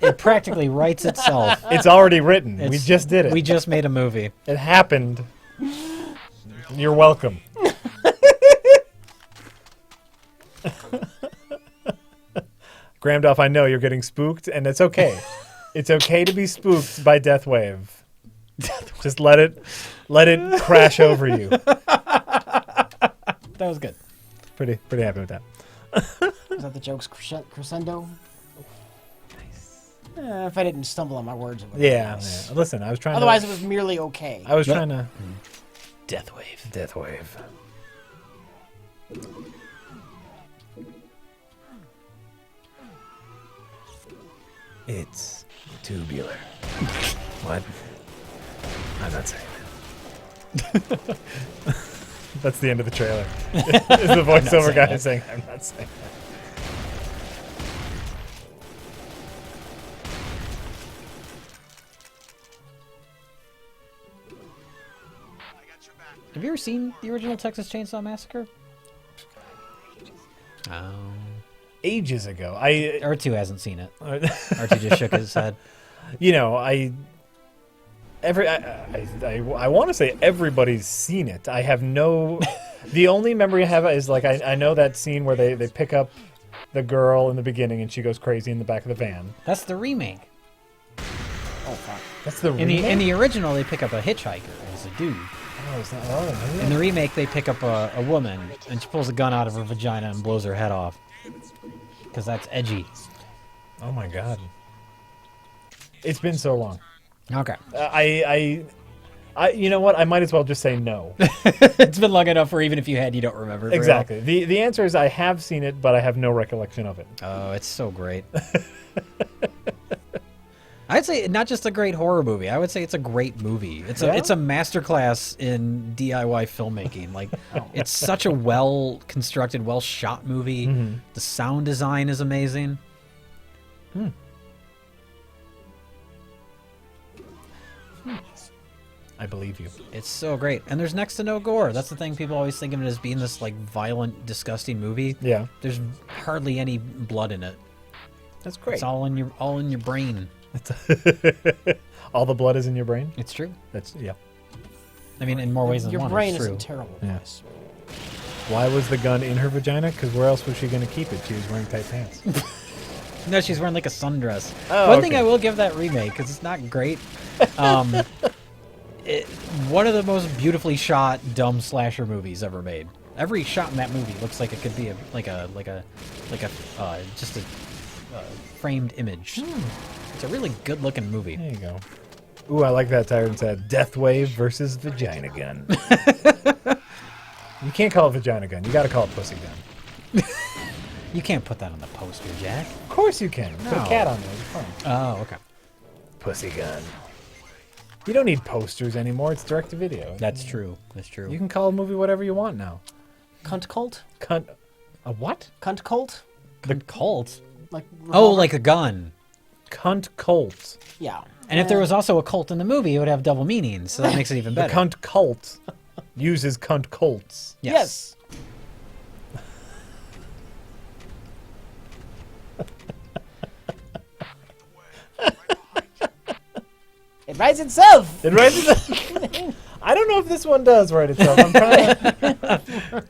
It practically writes itself. It's already written. We It's- just did it. We just made a movie. It happened. You're welcome. Gramdolph, I know you're getting spooked, and it's okay. It's okay to be spooked by Death Wave. Just let it crash over you. That was good. Pretty happy with that. Is that the joke's crescendo? If I didn't stumble on my words. It would be Yeah. nice. Listen, I was trying. Otherwise, to, it was merely okay. I was trying to. Death Wave. Death Wave. It's tubular. What? I'm not saying that. That's the end of the trailer. Is the voiceover guy that. saying, I'm not saying that. Have you ever seen the original Texas Chainsaw Massacre? Oh. Ages ago, R2 hasn't seen it. R2 just shook his head. you know, I want to say everybody's seen it. I have no. The only memory I have is like I know that scene where they pick up the girl in the beginning and she goes crazy in the back of the van. That's the remake. Oh, fuck. That's the In remake? the in the original, they pick up a hitchhiker as a dude. Oh, is that, oh, maybe In the remake, they pick up a woman, and she pulls a gun out of her vagina and blows her head off. Because that's edgy. oh my god. It's been so long. Okay. You know what? I might as well just say no. It's been long enough for even if you had, you don't remember. Very well. Exactly. The answer is I have seen it, but I have no recollection of it. Oh, it's so great. I'd say not just a great horror movie. I would say it's a great movie. It's Yeah? a masterclass in DIY filmmaking. Like it's such a well constructed, well shot movie. The sound design is amazing. I believe you. It's so great. And there's next to no gore. That's the thing, people always think of it as being this like violent, disgusting movie. Yeah. There's hardly any blood in it. That's great. It's all in your brain. All the blood is in your brain? It's true. That's yeah. I mean, in more ways than Your one. brain it's is true. in terrible Yeah. place. Why was the gun in her vagina? Because where else was she going to keep it? She was wearing tight pants. No, she's wearing like a sundress. Oh, One thing okay. I will give that remake, because it's not great. One of the most beautifully shot dumb slasher movies ever made. Every shot in that movie looks like it could be just a framed image. It's a really good looking movie. There you go. Ooh, I like that Tyrant said. Death Wave versus Vagina Gun. You can't call it Vagina Gun. You got to call it Pussy Gun. You can't put that on the poster, Jack. Of course you can. Put a No. cat on there. It's fun. Oh, okay. Pussy Gun. You don't need posters anymore. It's direct to video. That's true. That's true. You can call a movie whatever you want now. Cunt cult? Cunt. A what? Cunt cult? The cult. Like Oh, revolver? like a gun. Cunt cult. Yeah. And if there was also a cult in the movie, it would have double meanings, so that makes it even The better. cunt cult uses cunt colts. Yes. It writes itself. It writes itself. I don't know if this one does write itself. I'm trying to.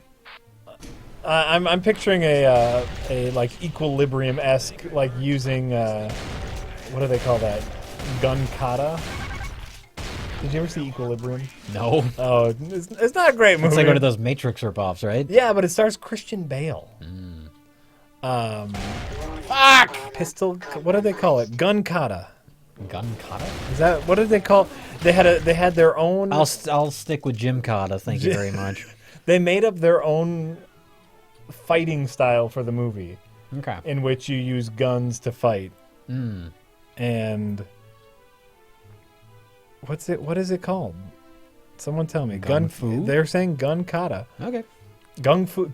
I'm picturing a like Equilibrium-esque, like using what do they call that? Gun kata. Did you ever see Equilibrium? No. Oh, it's not a great movie. It's like one of those Matrix ripoffs, right? Yeah, but it stars Christian Bale. Fuck. Pistol. What do they call it? Gun kata. Gun kata? Is that what did they call? They had their own. I'll stick with Jim Kata, thank you very much. They made up their own fighting style for the movie, Okay. in which you use guns to fight. And what is it called? Someone tell me. Gun fu? They're saying gun kata. Okay. Gun fu,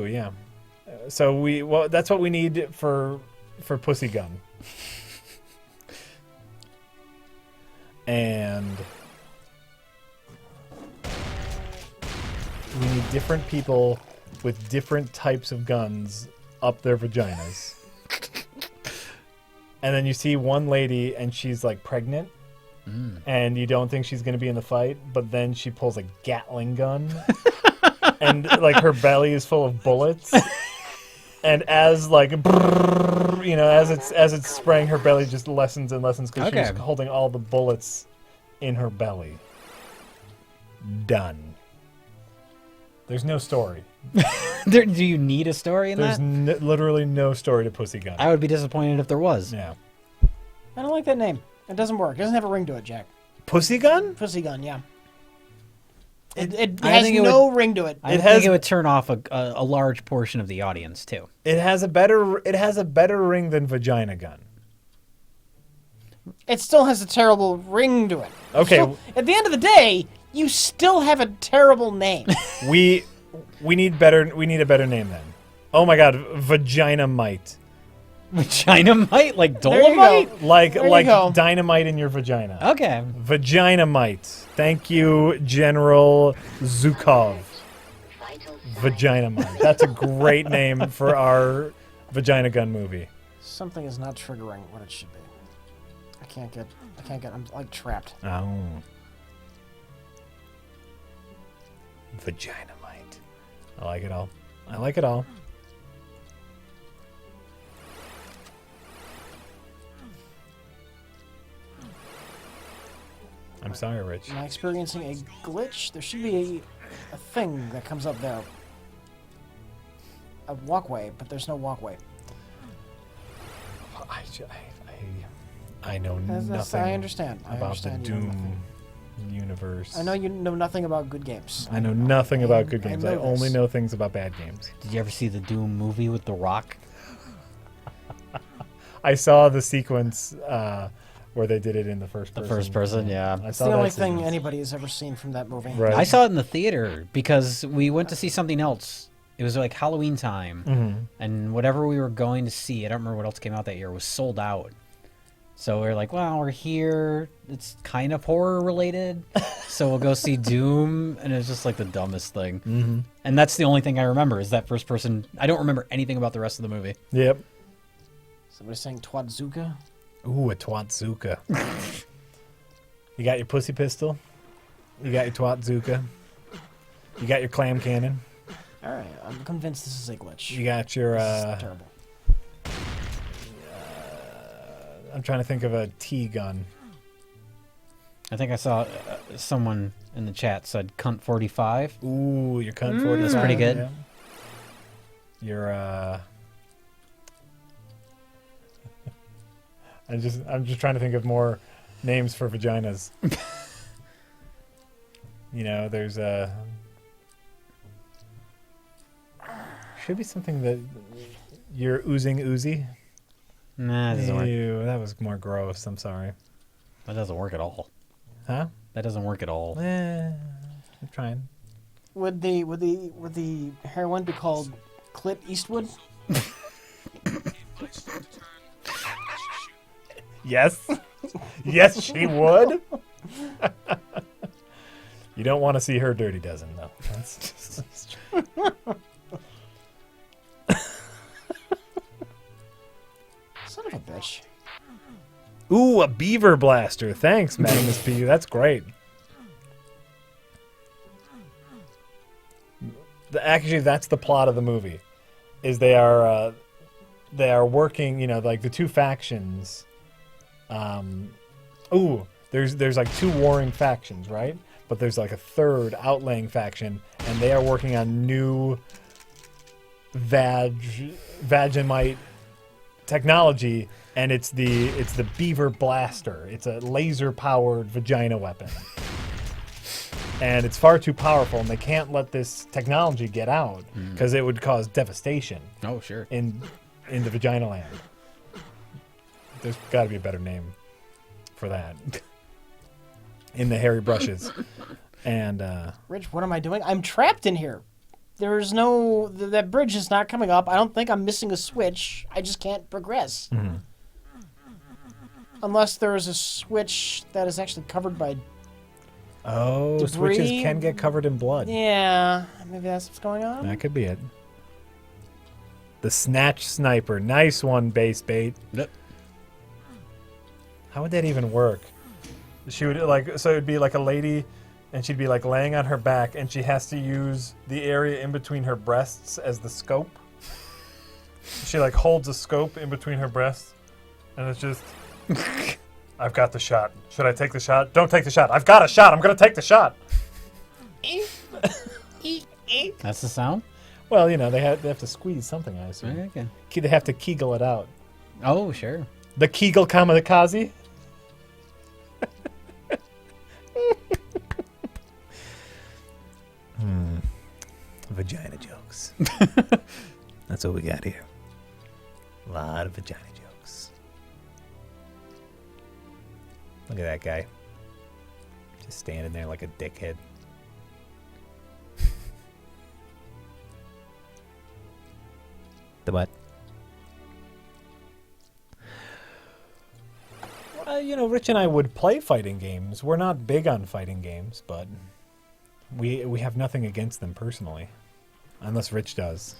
yeah. So that's what we need for Pussy Gun. And we need different people with different types of guns up their vaginas. And then you see one lady and she's like pregnant. And you don't think she's going to be in the fight, but then she pulls a Gatling gun. And like her belly is full of bullets. And as like as it's spraying, her belly just lessens and lessens because Okay. she's holding all the bullets in her belly. Done. There's no story. Do you need a story in There's that? literally no story to Pussy Gun. I would be disappointed if there was. Yeah. I don't like that name. It doesn't work. It doesn't have a ring to it, Jack. Pussy Gun? Pussy gun, yeah. It I has think it no ring to it. I It think has- it would turn off a large portion of the audience too. It has a better ring than Vagina Gun. It still has a terrible ring to it. Okay. Still- at the end of the day, you still have a terrible name. we need a better name then. Oh my god, Vagina Mite. Dynamite, like There you Dolomite. go. Like There you go. dynamite in your vagina. Okay. Vagina Mite. Thank you, General Zukov. Vital Vagina Mite. That's a great name for our Vagina Gun movie. Something is not triggering what it should be. I can't get. I'm like trapped. Oh. Vagina Mite. I like it all. I like it all. I'm sorry, Rich. Am I experiencing a glitch? There should be a thing that comes up there. A walkway, but there's no walkway. I know That's- nothing I understand. I about understand the you know Doom nothing. universe. I know you know nothing about good games. I know nothing about good I games. know I only this. know things about bad games. Did you ever see the Doom movie with The Rock? I saw the sequence where they did it in the first The person. first person, yeah. I It's saw the that only thing sequence. anybody has ever seen from that movie. Right. I saw it in the theater because we went to see something else. It was like Halloween time, Mhm. and whatever we were going to see, I don't remember what else came out that year, was sold out. So we are like, well, we're here. It's kind of horror related, so we'll go see Doom, and it's just like the dumbest thing. Mm-hmm. And that's the only thing I remember is that first person. I don't remember anything about the rest of the movie. Yep. Somebody saying Twatzuka? Ooh, a Twatzuka. You got your pussy pistol. You got your Twatzuka. You got your clam cannon. Alright, I'm convinced this is a glitch. You got your. This is terrible. I'm trying to think of a T gun. I think I saw someone in the chat said "cunt 45." Ooh, your cunt 45. That's pretty good. Yeah. Your I'm just trying to think of more names for vaginas. You know, there's should be something that you're oozing oozy. Nah, it doesn't work. Ew, that was more gross. I'm sorry. That doesn't work at all. Huh? That doesn't work at all. I'm trying. Would the heroine be called Clit Eastwood? Yes. Yes, she would. You don't want to see her Dirty Dozen, though. That's Son of a bitch. Ooh, a beaver blaster. Thanks, Magnus P. That's great. Actually, that's the plot of the movie. Is they are working. You know, like the two factions. There's like two warring factions, right? But there's like a third outlaying faction, and they are working on new Vegemite technology, and it's the beaver blaster. It's a laser powered vagina weapon, and it's far too powerful, and they can't let this technology get out because it would cause devastation Oh, sure. in the vagina land. There's got to be a better name for that. In the hairy brushes. And Rich, what am I doing? I'm trapped in here. There's no... that bridge is not coming up. I don't think I'm missing a switch. I just can't progress. Mm-hmm. Unless there is a switch that is actually covered by... switches Debris? can get covered in blood. Yeah, maybe that's what's going on. That could be it. The Snatch Sniper. Nice one, Base Bait. Yep. How would that even work? She would so it'd be like a lady, and she'd be like laying on her back, and she has to use the area in between her breasts as the scope. She like holds a scope in between her breasts, and it's just, I've got the shot. Should I take the shot? Don't take the shot. I've got a shot. I'm gonna take the shot. That's the sound? Well, you know, they have to squeeze something, I assume. Okay. They have to Kegel it out. Oh, sure. The Kegel kamikaze? Vagina jokes. That's what we got here. A lot of vagina jokes. Look at that guy. Just standing there like a dickhead. The what? You know, Rich and I would play fighting games. We're not big on fighting games, but we have nothing against them personally. Unless Rich does.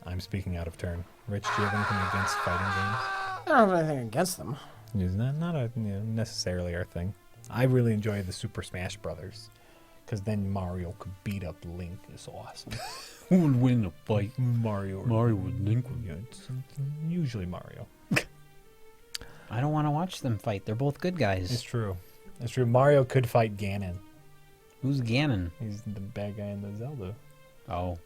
I'm speaking out of turn. Rich, do you have anything against fighting games? I don't have anything against them. It's not necessarily our thing. I really enjoy the Super Smash Brothers. Because then Mario could beat up Link. It's awesome. Who would win a fight? Mario. Mario would Link. Yeah, it's usually Mario. I don't want to watch them fight. They're both good It's guys. true. It's true. Mario could fight Ganon. Who's Ganon? He's the bad guy in the Zelda. Oh.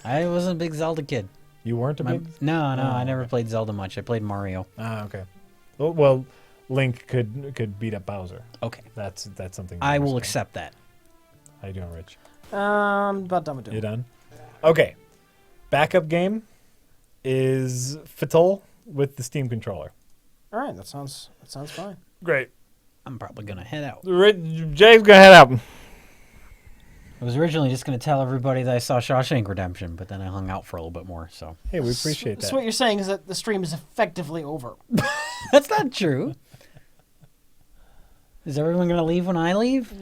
I wasn't a big Zelda kid. You weren't a big... No, Oh, I never okay. played Zelda much. I played Mario. Ah, okay. Well, Link could beat up Bowser. Okay. That's something. I will understand. accept that. How you doing, Rich? About done with You it. done? Okay. Backup game is Fatal with the Steam controller. All right, that sounds fine. Great. I'm probably going to head out. Jay's gonna head out. I was originally just going to tell everybody that I saw Shawshank Redemption, but then I hung out for a little bit more, so. Hey, we appreciate that. So what you're saying is that the stream is effectively over. That's not true. Is everyone going to leave when I leave?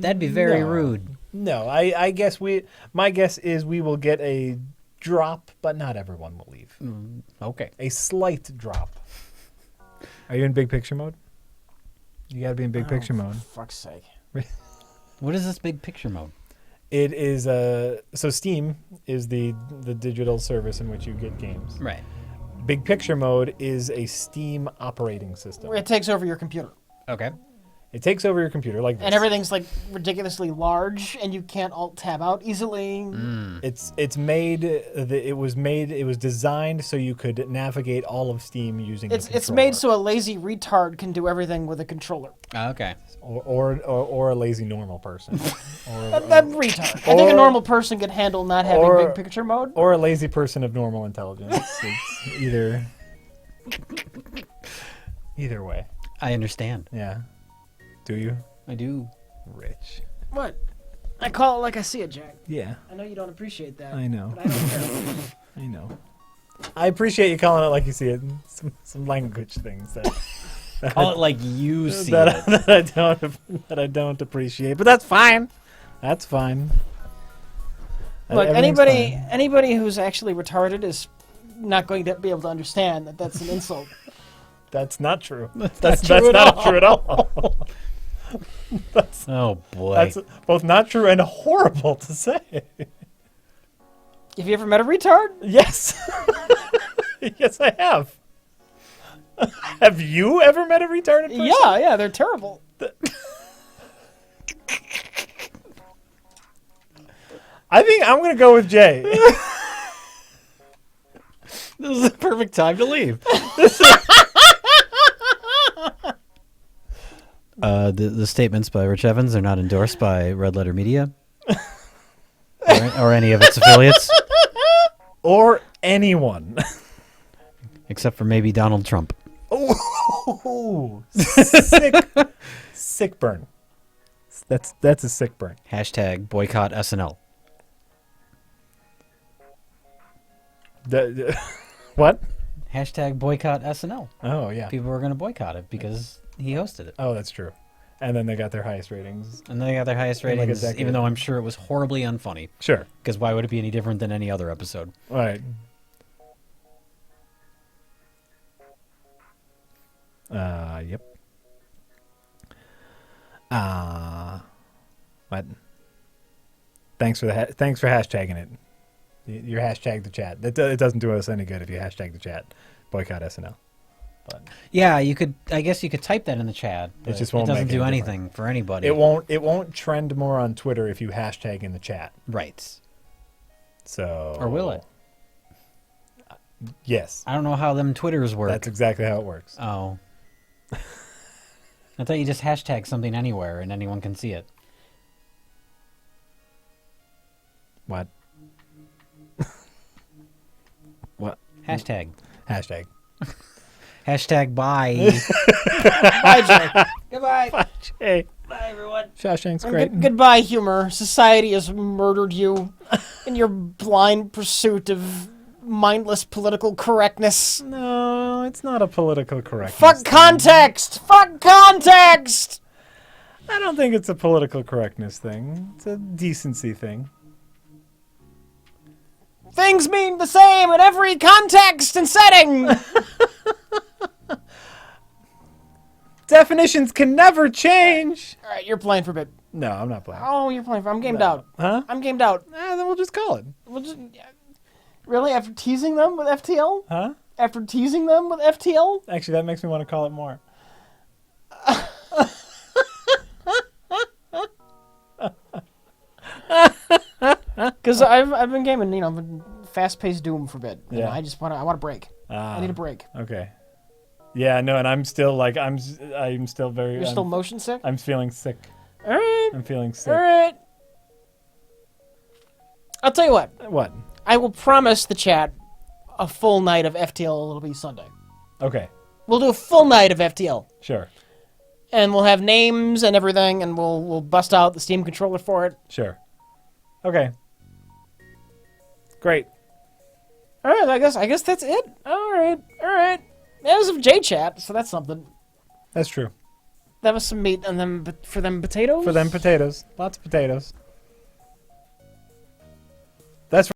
That'd be very No. rude. No, I guess my guess is we will get a drop, but not everyone will leave. Okay. A slight drop. Are you in big picture mode? You gotta be in big picture mode. For fuck's sake. What is this big picture mode? It is so Steam is the digital service in which you get games. Right. Big picture mode is a Steam operating system. It takes over your computer. Okay. It takes over your computer like this. And everything's like ridiculously large, and you can't alt tab out easily. It's made. It was designed so you could navigate all of Steam using. It's a made so controller. a lazy retard can do everything with a controller. Okay. or a lazy normal person, A retard. I think a normal person could handle not having or- big picture mode. or a lazy person of normal intelligence. It's either way. I understand. Yeah. Do you, I do. Rich? What? I call it like I see it, Jack. Yeah, I know you don't appreciate that. I know. But I don't care. I know. I appreciate you calling it like you see it. Some language things that Call it like you see that, it. that I don't appreciate, but that's fine. That's fine. Look, Everything's fine. anybody who's actually retarded is not going to be able to understand that that's an insult. That's not true. That's true at not all. true at all. Oh boy. That's both not true and horrible to say. Have you ever met a retard? Yes. Yes, I have. Have you ever met a retarded person? Yeah, they're terrible. I think I'm going to go with Jay. This is the perfect time to leave. The statements by Rich Evans are not endorsed by Red Letter Media or any of its affiliates, Or anyone. except for maybe Donald Trump. Oh, sick burn. That's a sick burn. Hashtag boycott SNL. What? Hashtag boycott SNL. Oh yeah. People were going to boycott it because he hosted it. Oh, that's true. And then they got their highest ratings. And they got their highest In like a ratings, decade. even though I'm sure it was horribly unfunny. Sure. Because why would it be any different than any other episode? All right. Yep. What? Thanks for hashtagging it. Your hashtag the chat. It doesn't do us any good if you hashtag the chat. Boycott SNL. But Yeah, you could. I guess you could type that in the chat. But just it won't doesn't make do any anything for anybody. it won't trend more on Twitter if you hashtag in the chat. Right. So. Or will it? Yes. I don't know how them Twitters work. That's exactly how it works. Oh. I thought you just hashtag something anywhere and anyone can see it. What? What? Hashtag. Hashtag. Hashtag bye. Bye, Jay. Goodbye. Hey. Bye, everyone. Shawshank's great. Goodbye, humor. Society has murdered you in your blind pursuit of mindless political correctness. No, it's not a political correctness. Fuck context! Fuck context! I don't think it's a political correctness thing. It's a decency thing. Things mean the same in every context and setting! Definitions can never change. Alright, you're playing for a bit. No, I'm not playing. Oh, you're playing for I'm gamed out. Huh? I'm gamed out. Then we'll just call it. We'll just... Really? After teasing them with FTL? Huh? After teasing them with FTL? Actually, that makes me want to call it more. Because I've been gaming, fast-paced Doom for a bit. Yeah. I want a break. I need a break. Okay. Yeah, no, and I'm still like I'm still very. You're still motion sick? I'm feeling sick. Alright. I'm feeling sick. Alright. I'll tell you what. What? I will promise the chat a full night of FTL. It'll be Sunday. Okay. We'll do a full night of FTL. Sure. And we'll have names and everything, and we'll bust out the Steam controller for it. Sure. Okay. Great. Alright, I guess that's it. Alright. That was a J chat, so that's something. That's true. That was some meat and them for them potatoes? For them potatoes. Lots of potatoes.